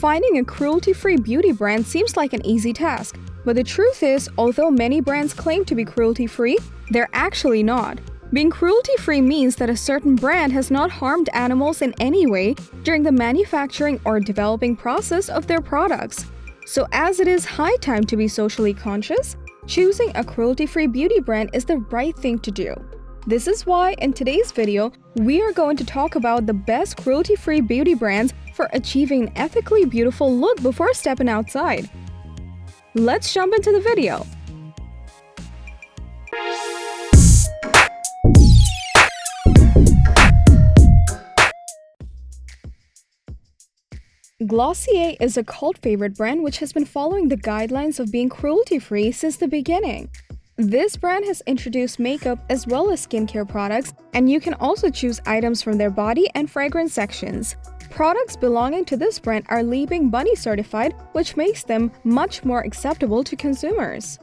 Finding a cruelty-free beauty brand seems like an easy task, but the truth is, although many brands claim to be cruelty-free, they're actually not. Being cruelty-free means that a certain brand has not harmed animals in any way during the manufacturing or developing process of their products. So as it is high time to be socially conscious, choosing a cruelty-free beauty brand is the right thing to do. This is why in today's video, we are going to talk about the best cruelty-free beauty brands for achieving an ethically beautiful look before stepping outside. Let's jump into the video. Glossier is a cult favorite brand which has been following the guidelines of being cruelty-free since the beginning. This brand has introduced makeup as well as skincare products, and you can also choose items from their body and fragrance sections. Products belonging to this brand are Leaping Bunny certified, which makes them much more acceptable to consumers.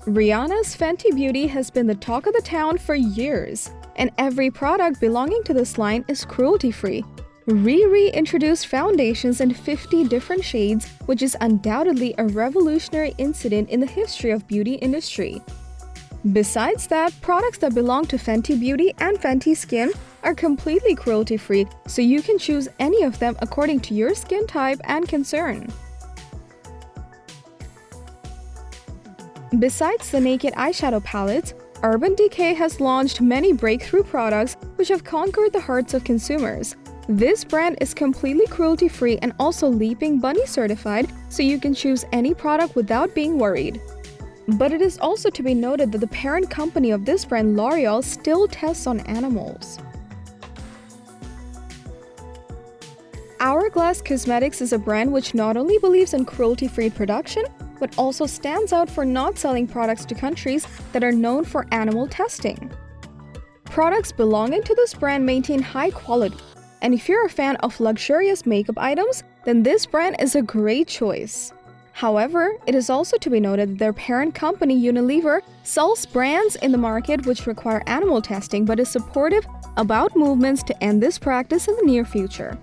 Rihanna's Fenty Beauty has been the talk of the town for years, and every product belonging to this line is cruelty-free. Riri introduced foundations in 50 different shades, which is undoubtedly a revolutionary incident in the history of beauty industry. Besides that, products that belong to Fenty Beauty and Fenty Skin are completely cruelty-free, so you can choose any of them according to your skin type and concern. Besides the naked eyeshadow palettes, Urban Decay has launched many breakthrough products which have conquered the hearts of consumers. This brand is completely cruelty-free and also Leaping Bunny certified, so you can choose any product without being worried. But it is also to be noted that the parent company of this brand, L'Oreal, still tests on animals. Hourglass Cosmetics is a brand which not only believes in cruelty-free production, but also stands out for not selling products to countries that are known for animal testing. Products belonging to this brand maintain high quality, and if you're a fan of luxurious makeup items, then this brand is a great choice. However, it is also to be noted that their parent company Unilever sells brands in the market which require animal testing but is supportive about movements to end this practice in the near future.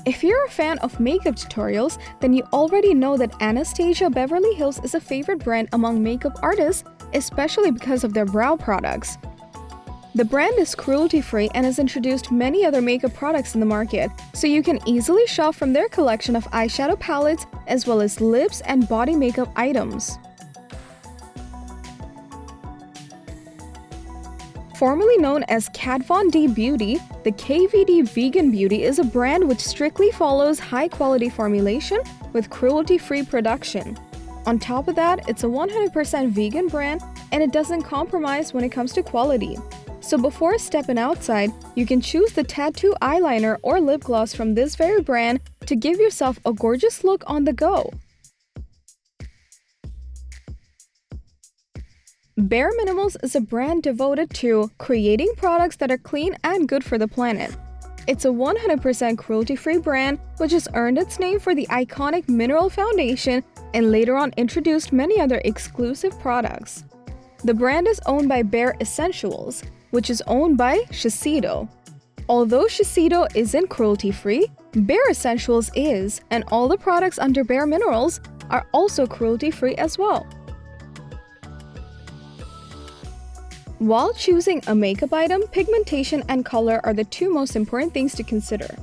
If you're a fan of makeup tutorials, then you already know that Anastasia Beverly Hills is a favorite brand among makeup artists, especially because of their brow products. The brand is cruelty-free and has introduced many other makeup products in the market, so you can easily shop from their collection of eyeshadow palettes as well as lips and body makeup items. Formerly known as Kat Von D Beauty, the KVD Vegan Beauty is a brand which strictly follows high-quality formulation with cruelty-free production. On top of that, it's a 100% vegan brand and it doesn't compromise when it comes to quality. So before stepping outside, you can choose the tattoo eyeliner or lip gloss from this very brand to give yourself a gorgeous look on the go. bareMinerals is a brand devoted to creating products that are clean and good for the planet. It's a 100% cruelty-free brand which has earned its name for the iconic mineral foundation and later on introduced many other exclusive products. The brand is owned by Bare Essentials, which is owned by Shiseido. Although Shiseido isn't cruelty-free, Bare Essentials is, and all the products under bareMinerals are also cruelty-free as well. While choosing a makeup item, pigmentation and color are the two most important things to consider.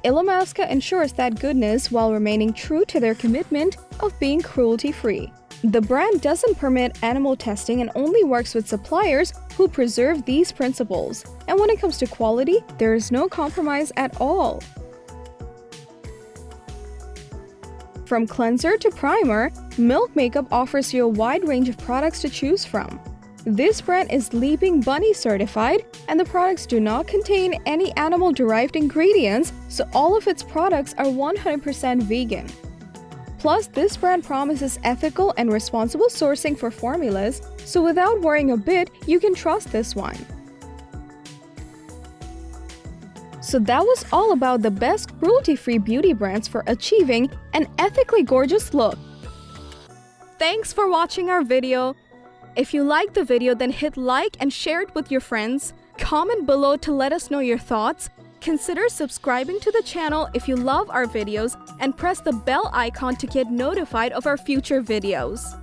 Illamasqua ensures that goodness while remaining true to their commitment of being cruelty-free. The brand doesn't permit animal testing and only works with suppliers who preserve these principles. And when it comes to quality, there is no compromise at all. From cleanser to primer, Milk Makeup offers you a wide range of products to choose from. This brand is Leaping Bunny certified, and the products do not contain any animal-derived ingredients, so all of its products are 100% vegan. Plus, this brand promises ethical and responsible sourcing for formulas, so without worrying a bit, you can trust this one. So that was all about the best cruelty-free beauty brands for achieving an ethically gorgeous look. Thanks for watching our video. If you liked the video, then hit like and share it with your friends. Comment below to let us know your thoughts. Consider subscribing to the channel if you love our videos and press the bell icon to get notified of our future videos.